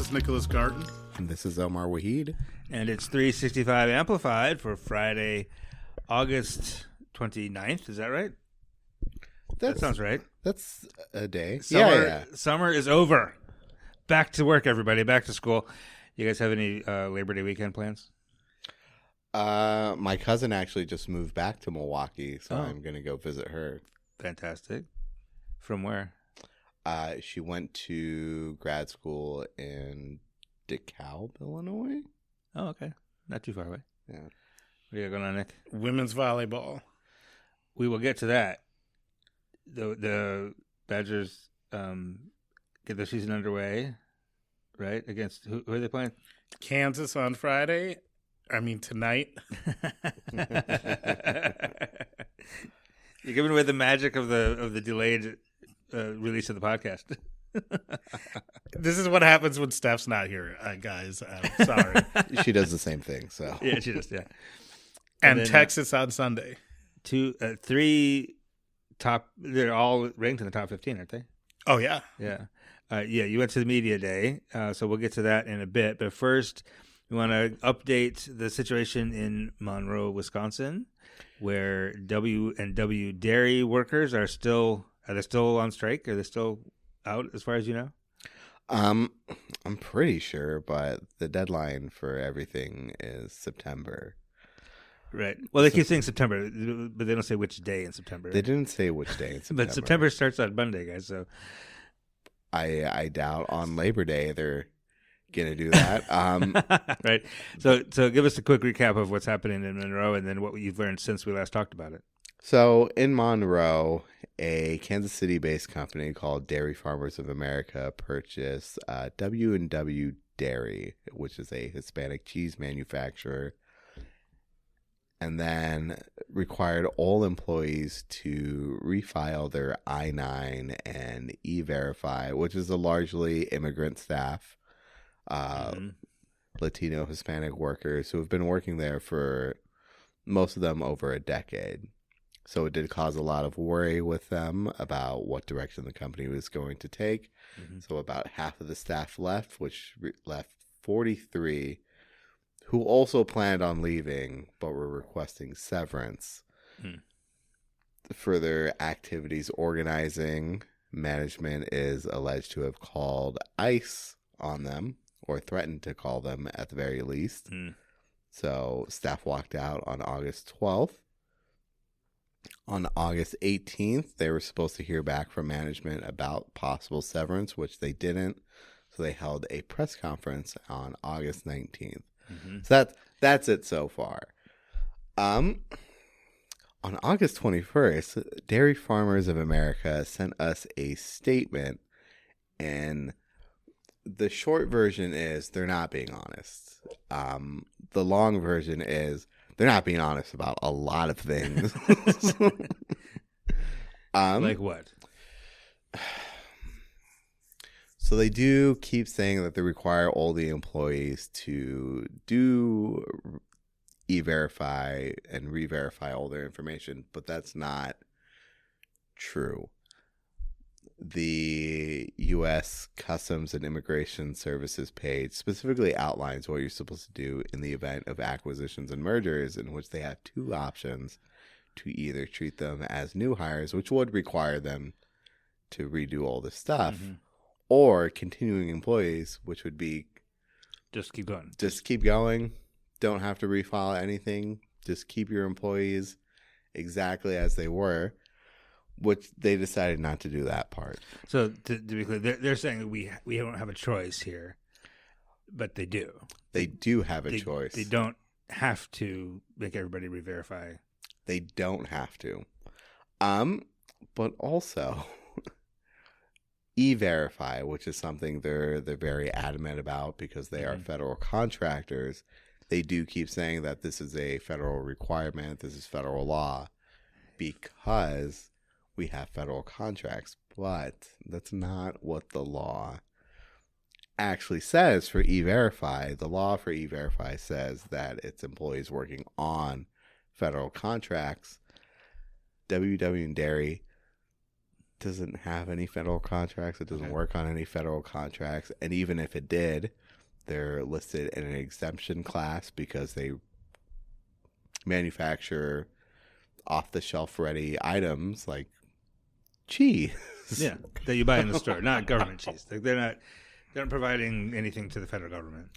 is Nicholas Garten. And this is Omar Waheed. And it's 365 Amplified for Friday, August 29th. Is that right? That sounds right. That's a day. Summer is over. Back to work, everybody. Back to school. You guys have any Labor Day weekend plans? My cousin actually just moved back to Milwaukee, so I'm going to go visit her. Fantastic. From where? She went to grad school in DeKalb, Illinois. Oh, okay. Not too far away. Yeah. What do you got going on, Nick? Women's volleyball. We will get to that. The Badgers get their season underway, right? Against who are they playing? Kansas on Friday. Tonight. You're giving away the magic of the delayed release of the podcast. This is what happens when Steph's not here, guys. I'm sorry. She does the same thing. So yeah, she does. Yeah, and then, Texas on Sunday. 3 top. They're all ranked in the top 15, aren't they? Oh yeah, yeah. You went to the media day, so we'll get to that in a bit. But first, we want to update the situation in Monroe, Wisconsin, where W&W dairy workers are they still on strike? Are they still out, as far as you know? I'm pretty sure, but the deadline for everything is September. Right. Well, they keep saying September, but they don't say which day in September. They didn't say which day in September. But September starts on Monday, guys. So I doubt on Labor Day they're gonna do that. Right. So give us a quick recap of what's happening in Monroe, and then what you've learned since we last talked about it. So in Monroe, a Kansas City-based company called Dairy Farmers of America purchased W&W Dairy, which is a Hispanic cheese manufacturer, and then required all employees to refile their I-9 and E-Verify, which is a largely immigrant staff, Latino Hispanic workers who have been working there for most of them over a decade. So it did cause a lot of worry with them about what direction the company was going to take. Mm-hmm. So about half of the staff left, which left 43 who also planned on leaving but were requesting severance for their activities organizing. Management is alleged to have called ICE on them, or threatened to call them at the very least. So staff walked out on August 12th. On August 18th, they were supposed to hear back from management about possible severance, which they didn't. So they held a press conference on August 19th. Mm-hmm. So that's it so far. On August 21st, Dairy Farmers of America sent us a statement, and the short version is they're not being honest. The long version is they're not being honest about a lot of things. Like what? So they do keep saying that they require all the employees to do E-Verify and re-verify all their information, but that's not true. The U.S. Customs and Immigration Services page specifically outlines what you're supposed to do in the event of acquisitions and mergers, in which they have 2 options to either treat them as new hires, which would require them to redo all this stuff, or continuing employees, which would be just keep going. Just keep going. Don't have to refile anything. Just keep your employees exactly as they were. Which they decided not to do that part. So to be clear, they're saying that we don't have a choice here, but they do. They do have a choice. They don't have to make everybody re-verify. They don't have to. But also E-Verify, which is something they're very adamant about because they are federal contractors. They do keep saying that this is a federal requirement, this is federal law, because we have federal contracts, but that's not what the law actually says for E-Verify. The law for E-Verify says that it's employees working on federal contracts. W&W and Dairy doesn't have any federal contracts. It doesn't work on any federal contracts. And even if it did, they're listed in an exemption class because they manufacture off-the-shelf ready items like cheese. Yeah, that you buy in the store, not government cheese. Like they're not providing anything to the federal government.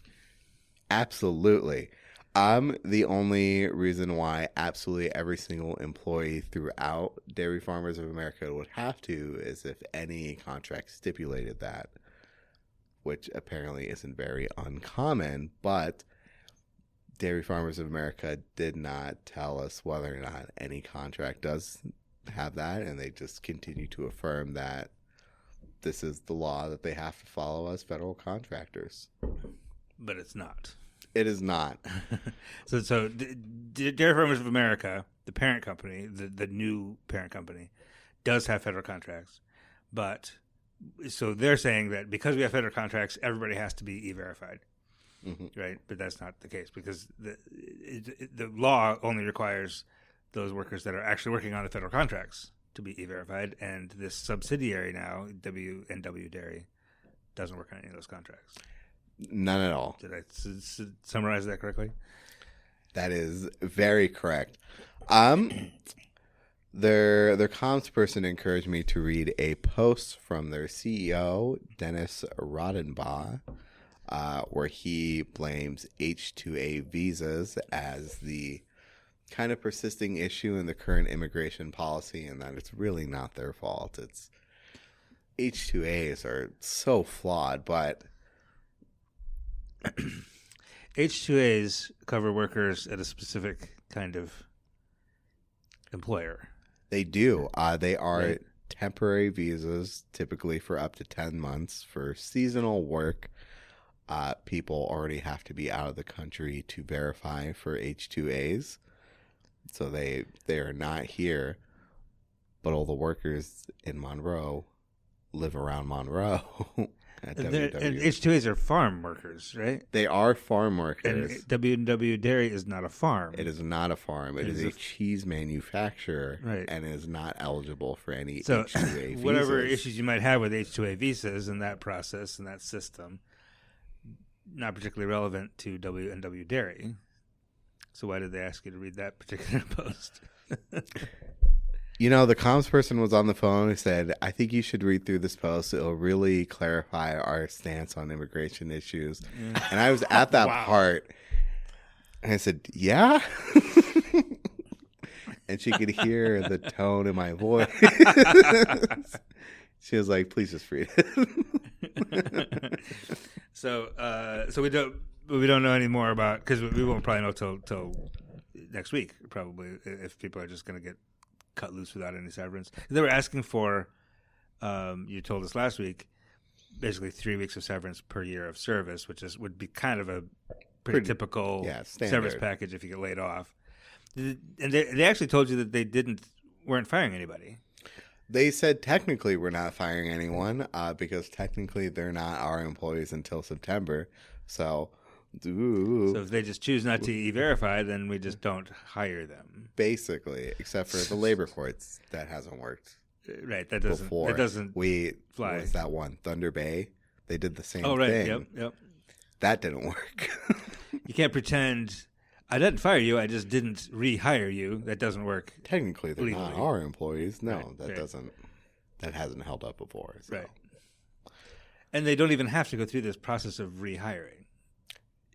Absolutely. The only reason why absolutely every single employee throughout Dairy Farmers of America would have to is if any contract stipulated that, which apparently isn't very uncommon, but Dairy Farmers of America did not tell us whether or not any contract does have that, and they just continue to affirm that this is the law that they have to follow as federal contractors. But it's not. It is not. So Dairy Farmers of America, the parent company, the new parent company, does have federal contracts. But so they're saying that because we have federal contracts, everybody has to be E-verified. Mm-hmm. Right? But that's not the case because the law only requires those workers that are actually working on the federal contracts to be E-verified. And this subsidiary now, W&W Dairy, doesn't work on any of those contracts. None at all. Did I summarize that correctly? That is very correct. Their comms person encouraged me to read a post from their CEO, Dennis Rodenbaugh, where he blames H-2A visas as the kind of persisting issue in the current immigration policy, and that it's really not their fault. It's H-2As are so flawed, but H-2As cover workers at a specific kind of employer. They do. They are temporary visas, typically for up to 10 months. For seasonal work, people already have to be out of the country to verify for H-2As. So they are not here. But all the workers in Monroe live around Monroe. And H-2As are farm workers, right? They are farm workers. And W&W Dairy is not a farm. It is not a farm. It is a cheese manufacturer, right, and is not eligible for any so, H-2A visas. Whatever issues you might have with H-2A visas and that process and that system, not particularly relevant to W&W Dairy. So why did they ask you to read that particular post? You know, the comms person was on the phone and said, I think you should read through this post. It'll really clarify our stance on immigration issues. Yeah. And I was at that part. And I said, yeah? And she could hear the tone in my voice. She was like, please just read it. So we don't know any more about, because we won't probably know till next week, probably, if people are just going to get cut loose without any severance. They were asking for, you told us last week, basically 3 weeks of severance per year of service, which would be kind of a pretty typical severance package if you get laid off. And they actually told you that they weren't firing anybody. They said technically we're not firing anyone because technically they're not our employees until September. So if they just choose not to E-verify, then we just don't hire them. Basically, except for the labor courts, that hasn't worked. Right, that doesn't fly. What was that one? Thunder Bay? They did the same thing. Oh, right, yep. That didn't work. You can't pretend, I didn't fire you, I just didn't rehire you. That doesn't work. Technically, they're legally. not our employees. No, right, that hasn't held up before. So. Right. And they don't even have to go through this process of rehiring.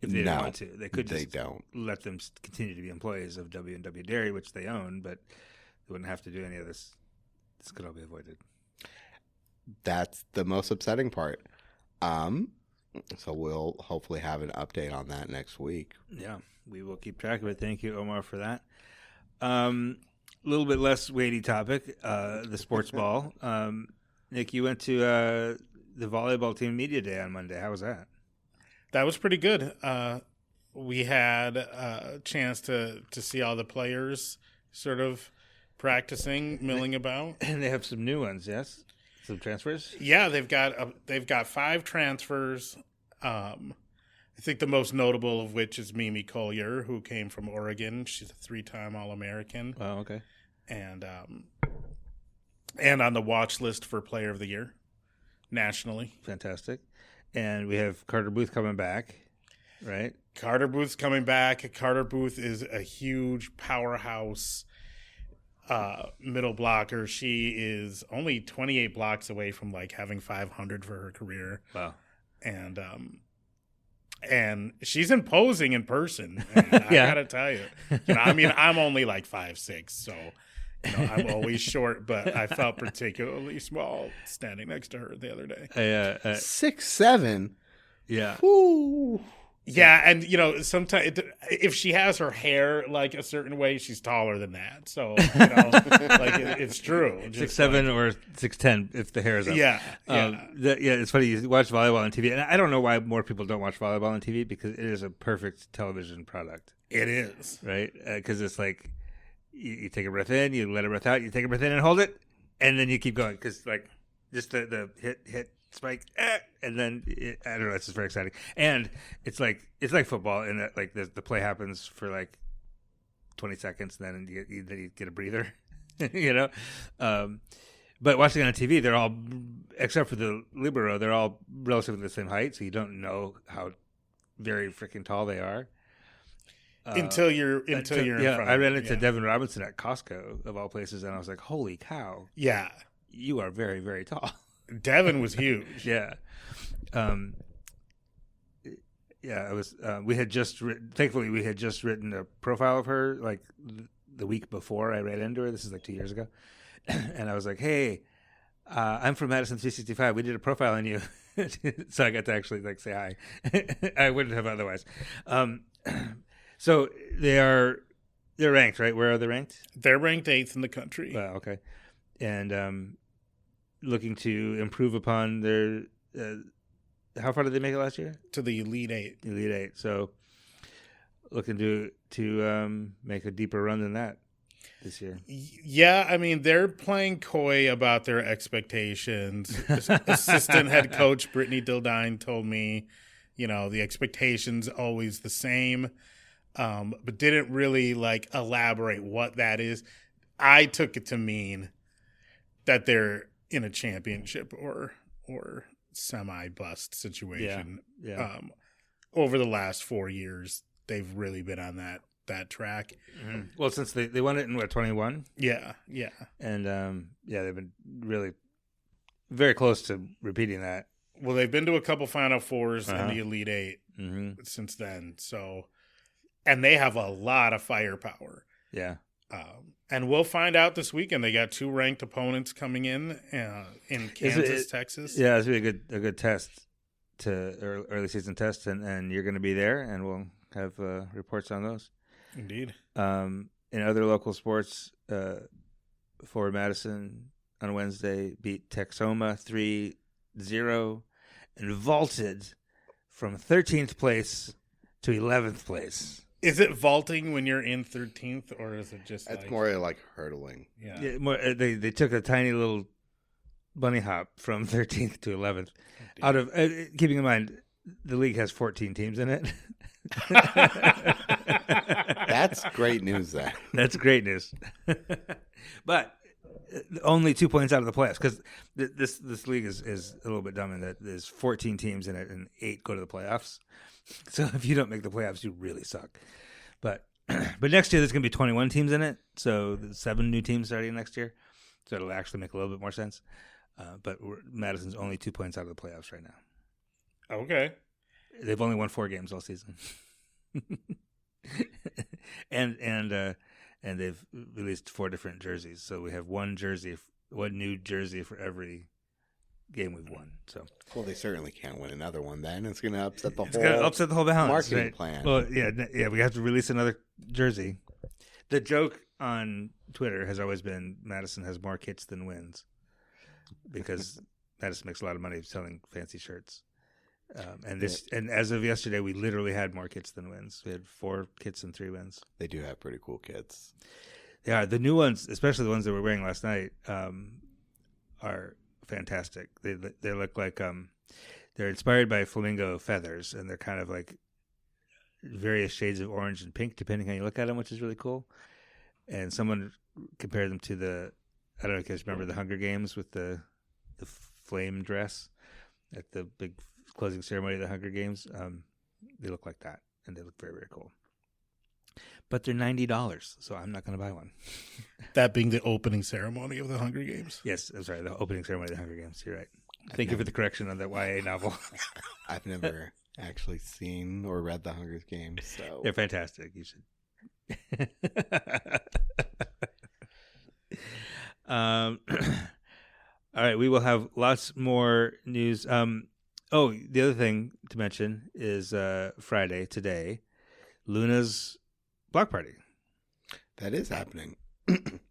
If they didn't want to, they could just let them continue to be employees of W&W Dairy, which they own, but they wouldn't have to do any of this. This could all be avoided. That's the most upsetting part. So we'll hopefully have an update on that next week. Yeah, we will keep track of it. Thank you, Omar, for that. A little bit less weighty topic, the sports ball. Nick, you went to the volleyball team media day on Monday. How was that? That was pretty good. We had a chance to see all the players sort of practicing, milling about. And they have some new ones, yes? Some transfers? Yeah, they've got 5 transfers. I think the most notable of which is Mimi Collier, who came from Oregon. She's a 3-time All-American. Oh, okay. And and on the watch list for Player of the Year nationally. Fantastic. And we have Carter Booth coming back, right? Carter Booth's coming back. Carter Booth is a huge powerhouse middle blocker. She is only 28 blocks away from like having 500 for her career. Wow. And she's imposing in person. And I gotta tell you, I mean, I'm only like 5'6", so I'm always short, but I felt particularly small standing next to her the other day. 6'7". Yeah. Woo. Yeah, and sometimes if she has her hair like a certain way, she's taller than that. So like it's true. 6'7" or 6'10" if the hair is up. Yeah, it's funny. You watch volleyball on TV, and I don't know why more people don't watch volleyball on TV because it is a perfect television product. It is, right? Because it's like you take a breath in, you let a breath out, you take a breath in and hold it, and then you keep going because like just the hit. Spike, and then I don't know. It's just very exciting, and it's like football in that like the play happens for like 20 seconds, and then you get a breather, But watching on TV, they're all except for the libero, they're all relatively the same height, so you don't know how very freaking tall they are until you're in front of I ran into Devin Robinson at Costco of all places, and I was like, "Holy cow! Yeah, you are very very tall." Devin was huge. Yeah. It was. We had just thankfully we had just written a profile of her like the week before I ran into her. This is like 2 years ago, and I was like, "Hey, I'm from Madison 365. We did a profile on you," so I got to actually like say hi. I wouldn't have otherwise. So they're ranked, right? Where are they ranked? They're ranked 8th in the country. Okay, and looking to improve upon their. How far did they make it last year? To the Elite Eight. Elite Eight. So looking to make a deeper run than that this year. Yeah, I mean they're playing coy about their expectations. Assistant head coach Brittany Dildine told me, the expectations always the same, but didn't really like elaborate what that is. I took it to mean that they're in a championship or semi-bust situation. Yeah. Over the last 4 years, they've really been on that track. Mm-hmm. Well, since they won it in 21? Yeah. And they've been really very close to repeating that. Well, they've been to a couple Final Fours in the Elite Eight since then. So, and they have a lot of firepower. Yeah. And we'll find out this weekend. They got 2 ranked opponents coming in Kansas, Texas. Yeah, it's really a good test to early season test, and you're going to be there, and we'll have reports on those. Indeed. In other local sports, Forward Madison on Wednesday beat Texoma 3-0 and vaulted from 13th place to 11th place. Is it vaulting when you're in 13th, or is it just? It's more like hurdling. Yeah. They took a tiny little bunny hop from 13th to 11th. Out of keeping in mind, the league has 14 teams in it. That's great news. That's great news. But only 2 points out of the playoffs because this league is a little bit dumb in that there's 14 teams in it and 8 go to the playoffs. So if you don't make the playoffs, you really suck. But next year there's going to be 21 teams in it, so 7 new teams starting next year. So it'll actually make a little bit more sense. But Madison's only 2 points out of the playoffs right now. Okay. They've only won 4 games all season. and they've released 4 different jerseys. So we have one new jersey for every game we've won. So they certainly can't win another one. Then it's going to upset the whole balance, marketing plan. Well, yeah, we have to release another jersey. The joke on Twitter has always been Madison has more kits than wins because Madison makes a lot of money selling fancy shirts. And as of yesterday, we literally had more kits than wins. We had 4 kits and 3 wins. They do have pretty cool kits. Yeah, the new ones, especially the ones that we're wearing last night, are fantastic. They look like they're inspired by flamingo feathers, and they're kind of like various shades of orange and pink, depending how you look at them, which is really cool. And someone compared them to the I don't know if you guys remember the Hunger Games with the flame dress at the big closing ceremony of the Hunger Games. They look like that, and they look very, very cool. But they're $90, so I'm not going to buy one. That being the opening ceremony of the Hunger Games. Yes, I'm sorry, the opening ceremony of the Hunger Games. You're right. Thank you for the correction on that YA novel. I've never actually seen or read the Hunger Games, so They're fantastic. You should. All right, we will have lots more news. The other thing to mention is Friday today, Luna's block party. that is happening.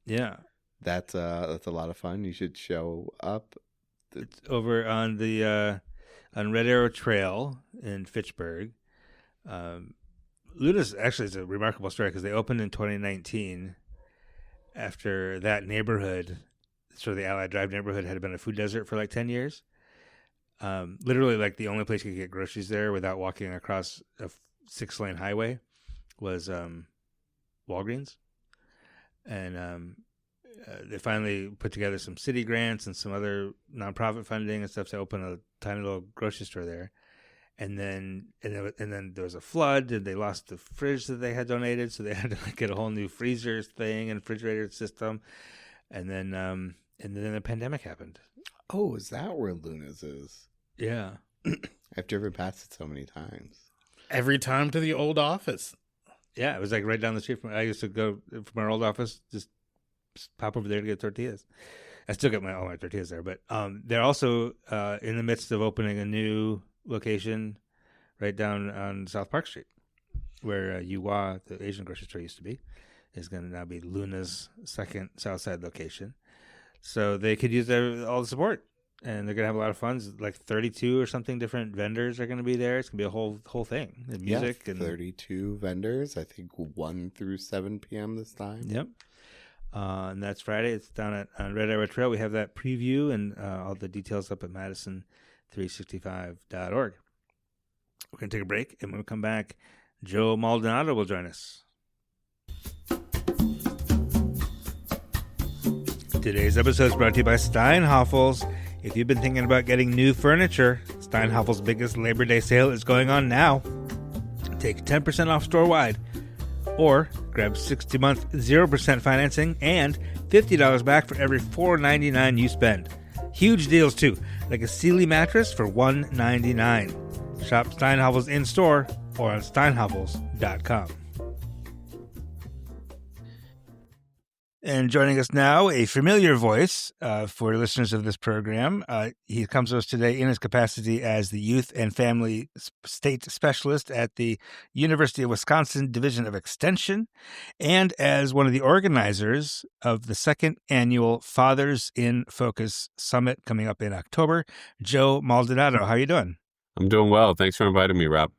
Yeah, That's a lot of fun. You should show up. it's over on the on Red Arrow Trail in Fitchburg. Luna's actually is a remarkable story because they opened in 2019. After that neighborhood, sort of the Allied Drive neighborhood, had been a food desert for like 10 years. Literally, like the only place you could get groceries there without walking across a 6-lane highway was Walgreens. And they finally put together some city grants and some other nonprofit funding and stuff to open a tiny little grocery store there. And then there was a flood, and they lost the fridge that they had donated, so they had to get a whole new freezer thing and refrigerator system. And then the pandemic happened. Oh, is that where Luna's is? Yeah. I've driven past it so many times. Every time to the old office. Yeah, it was like right down the street from. I used to go from our old office, just pop over there to get tortillas. I still get all my tortillas there, but they're also in the midst of opening a new location right down on South Park Street, where Yuhua, the Asian grocery store, used to be, is going to now be Luna's second Southside location. So they could use all the support, and they're going to have a lot of fun. Like 32 or something different vendors are going to be there. It's going to be a whole thing. And music. Yeah, 32 vendors. I think 1 through 7 p.m. this time. Yep. And that's Friday. It's down on Red Arrow Trail. We have that preview and all the details up at Madison365.org. We're going to take a break, and when we come back, Joe Maldonado will join us. Today's episode is brought to you by Steinhafels. If you've been thinking about getting new furniture, Steinhafels' biggest Labor Day sale is going on now. Take 10% off store-wide, or grab 60-month 0% financing and $50 back for every $4.99 you spend. Huge deals, too, like a Sealy mattress for $199. Shop Steinhafels in-store or on steinhafels.com. And joining us now, a familiar voice for listeners of this program. He comes to us today in his capacity as the Youth and Family State Specialist at the University of Wisconsin Division of Extension, and as one of the organizers of the second annual Fathers in Focus Summit coming up in October. Joe Maldonado, how are you doing? I'm doing well. Thanks for inviting me, Rob.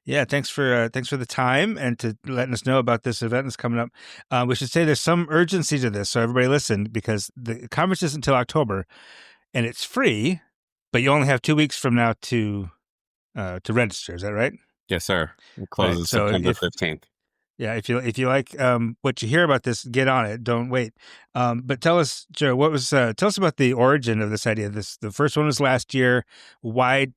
Yeah, thanks for the time and to letting us know about this event that's coming up. We should say there's some urgency to this, so everybody listen, because the conference isn't until October, and it's free, but you only have 2 weeks from now to register. Is that right? Yes, sir. It closes Right, so September 15th. Yeah, if you like what you hear about this, get on it. Don't wait. But tell us, Joe, tell us about the origin of this idea. The first one was last year. Why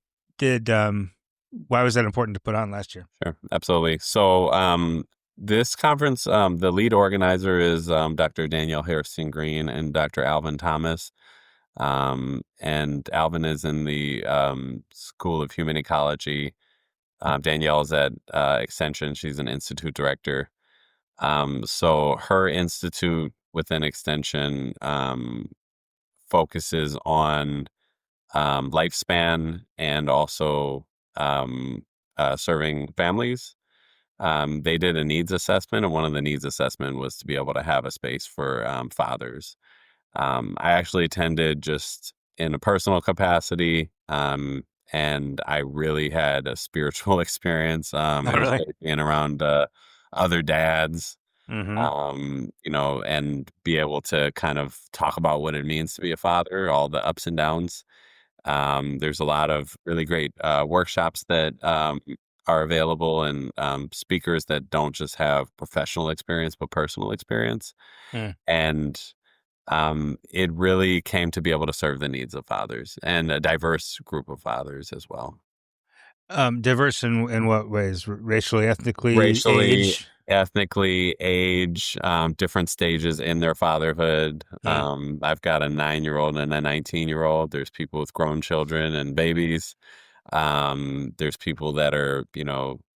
was that important to put on last year? Sure, absolutely. So this conference, the lead organizer is Dr. Danielle Harrison Green and Dr. Alvin Thomas. And Alvin is in the School of Human Ecology. Danielle is at Extension. She's an institute director. So her institute within Extension focuses on lifespan and also serving families. They did a needs assessment, and one of the needs assessment was to be able to have a space for fathers. I actually attended just in a personal capacity, and I really had a spiritual experience. Really? Being around other dads, Mm-hmm. and be able to kind of talk about what it means to be a father, all the ups and downs. There's a lot of really great workshops that are available, and speakers that don't just have professional experience but personal experience. Mm. And it really came to be able to serve the needs of fathers and a diverse group of fathers as well. Diverse in what ways? Racially, ethnically, Racially, age? ethnically, age, different stages in their fatherhood. Mm. I've got a 9-year-old and a 19-year-old. There's people with grown children and babies. There's people that are,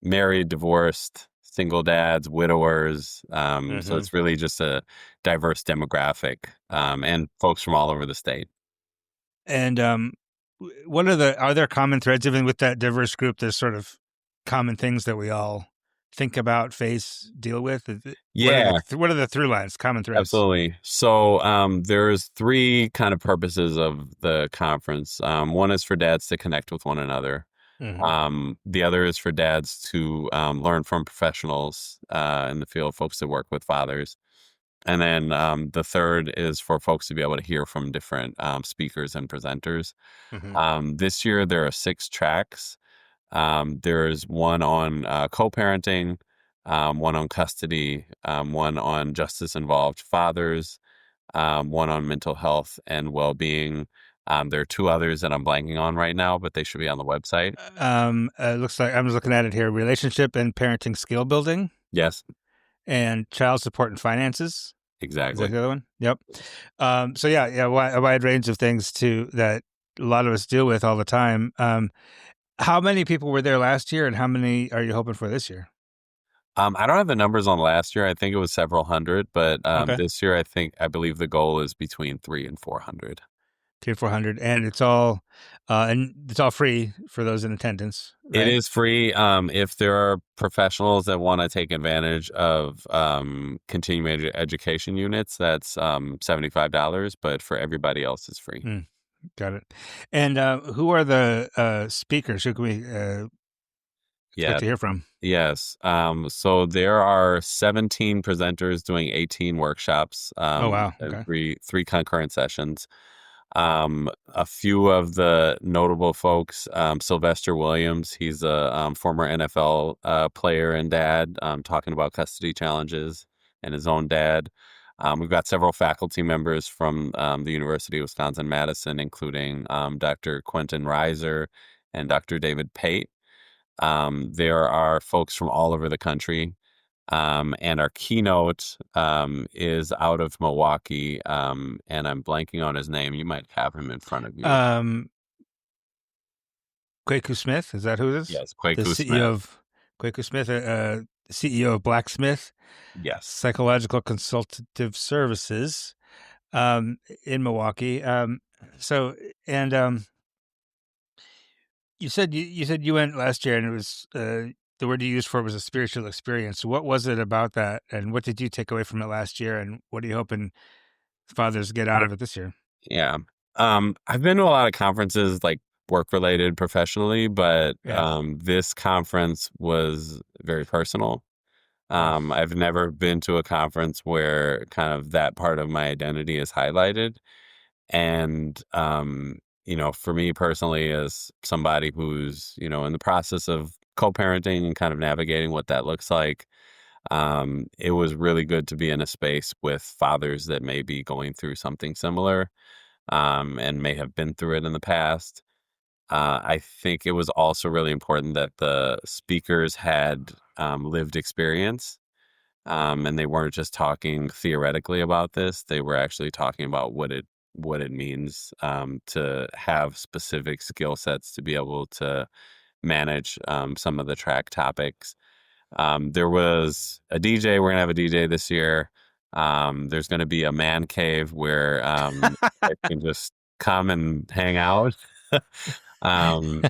married, divorced, single dads, widowers. So Hmm. it's really just a diverse demographic, and folks from all over the state. And what are there common threads even with that diverse group? There's sort of common things that we all think about, face, deal with. Yeah, What are the through lines, common threads? absolutely. So there's three kind of purposes of the conference. One is for dads to connect with one another. Hmm. The other is for dads to learn from professionals in the field, folks that work with fathers. And then the third is for folks to be able to hear from different speakers and presenters. Hmm. This year, there are 6 tracks. There's one on co-parenting, one on custody, one on justice-involved fathers, one on mental health and well-being. There are 2 others that I'm blanking on right now, but they should be on the website. It looks like I'm just looking at it here: relationship and parenting skill building, Yes, and child support and finances. Is that exactly. the other one? Yep. So yeah, a wide range of things too that a lot of us deal with all the time. How many people were there last year, and how many are you hoping for this year? I don't have the numbers on last year. I think it was several hundred, but Okay, this year I believe the goal is between 300 and 400. 300 to 400, and it's all free for those in attendance, It right? is free. If there are professionals that want to take advantage of continuing education units, that's $75. But for everybody else, it's free. Mm, got it. And who are the speakers? Who can we expect Yeah. to hear from? Yes. So there are 17 presenters doing 18 workshops, Oh wow. and Okay. three concurrent sessions. A few of the notable folks, Sylvester Williams, he's a former NFL player and dad, talking about custody challenges and his own dad. We've got several faculty members from the University of Wisconsin-Madison, including Dr. Quentin Reiser and Dr. David Pate. There are folks from all over the country. And our keynote is out of Milwaukee, and I'm blanking on his name. You might have him in front of you. Um, Kwaku Smith, is that who it is? Yes, The Kwaku CEO Smith. of Kwaku Smith, CEO of Blacksmith Yes. Psychological Consultative Services, um, in Milwaukee. So, and you said you went last year, and it was the word you used for it was a spiritual experience. What was it about that, and what did you take away from it last year, and what are you hoping fathers get out of it this year? Yeah. I've been to a lot of conferences, like work related professionally, but Yeah. this conference was very personal. Mm. I've never been to a conference where kind of that part of my identity is highlighted. And, for me personally, as somebody who's, in the process of co-parenting and kind of navigating what that looks like, it was really good to be in a space with fathers that may be going through something similar, and may have been through it in the past. I think it was also really important that the speakers had lived experience, and they weren't just talking theoretically about this. They were actually talking about what it means to have specific skill sets to be able to manage some of the track topics. There was a DJ. We're gonna have a DJ this year. There's gonna be a man cave where I can just come and hang out. um,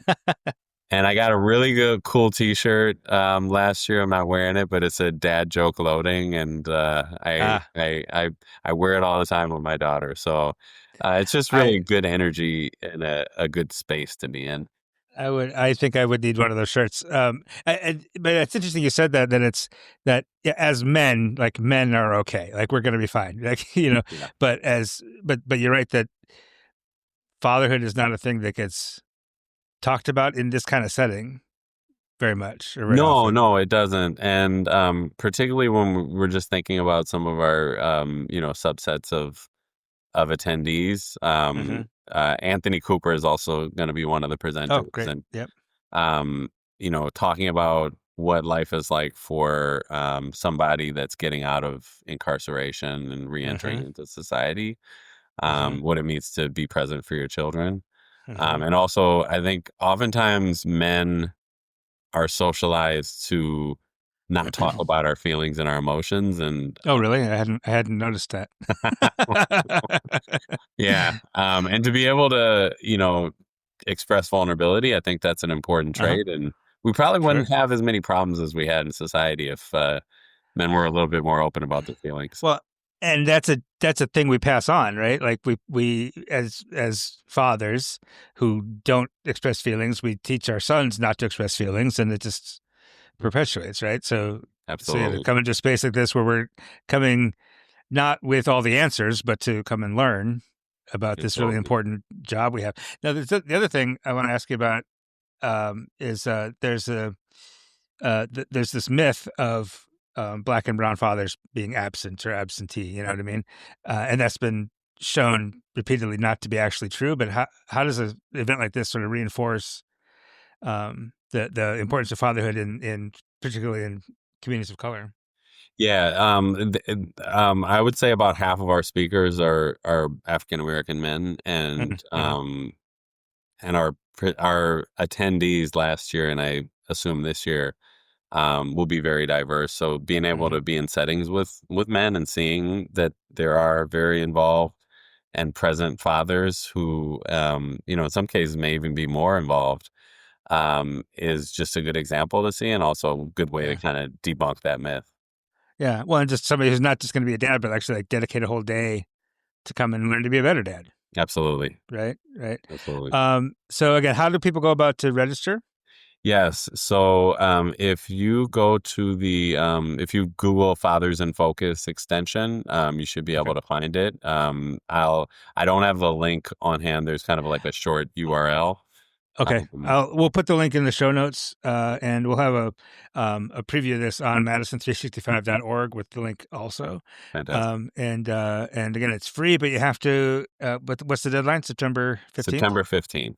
and I got a really good, cool T-shirt last year. I'm not wearing it, but it said "Dad joke loading," and I, Ah, I I I wear it all the time with my daughter. So it's just really I good energy and a good space to be in. I think I would need one of those shirts. But it's interesting you said that. That it's that, yeah, as men, like men are okay, like we're gonna be fine, like Yeah. But you're right that fatherhood is not a thing that gets talked about in this kind of setting very much or very No, often. no, it doesn't. And particularly when we're just thinking about some of our, subsets of attendees. Anthony Cooper is also going to be one of the presenters. Oh, great. And, Yep. talking about what life is like for somebody that's getting out of incarceration and reentering into society, what it means to be present for your children. And also, I think oftentimes men are socialized to not talk about our feelings and our emotions. And Oh, really? I hadn't noticed that. yeah. And to be able to, express vulnerability, I think that's an important trait. And we probably wouldn't have as many problems as we had in society if men were a little bit more open about their feelings. Well, and that's a thing we pass on, right? Like we as fathers who don't express feelings, we teach our sons not to express feelings, and it just perpetuates, right? So Absolutely. to come into a space like this where we're coming not with all the answers, but to come and learn about this really important job we have. Now, the other thing I want to ask you about is there's this myth of Black and brown fathers being absent or absentee. You know what I mean? And that's been shown repeatedly not to be actually true. But how does an event like this sort of reinforce the importance of fatherhood in particularly in communities of color? Yeah, I would say about half of our speakers are African American men, and our attendees last year, and I assume this year, will be very diverse. So being able to be in settings with men and seeing that there are very involved and present fathers who, in some cases may even be more involved, is just a good example to see, and also a good way to kind of debunk that myth. Yeah, well, and just somebody who's not just going to be a dad, but actually like dedicate a whole day to come and learn to be a better dad. Absolutely. Right. Absolutely. So again, how do people go about to register? Yes. So if you go to if you Google Fathers in Focus extension, you should be able to find it. I don't have the link on hand. There's kind of like a short URL. Okay, we'll put the link in the show notes, and we'll have a preview of this on Madison365.org with the link also. Fantastic. And again, it's free, but you have to. What's the deadline? September 15th. September 15th.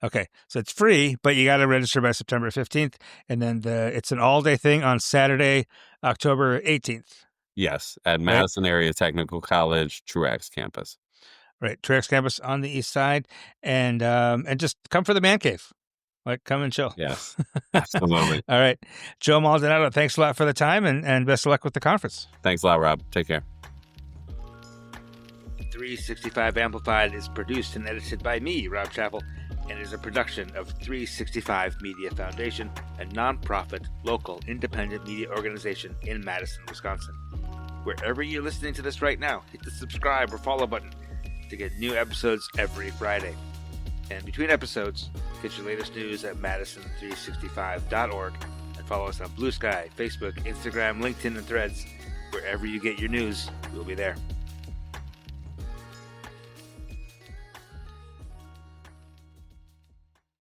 Okay, so it's free, but you got to register by September 15th, and then it's an all-day thing on Saturday, October 18th. Yes, at Madison Area Technical College, Truax campus. Right, Truax campus on the east side, and just come for the man cave, like come and chill. Yes, absolutely. All right, Joe Maldonado, thanks a lot for the time, and best of luck with the conference. Thanks a lot, Rob. Take care. 365 Amplified is produced and edited by me, Rob Chappell, and is a production of 365 Media Foundation, a nonprofit, local, independent media organization in Madison, Wisconsin. Wherever you're listening to this right now, hit the subscribe or follow button to get new episodes every Friday. And between episodes, get your latest news at Madison365.org and follow us on Blue Sky, Facebook, Instagram, LinkedIn, and Threads. Wherever you get your news, we'll be there.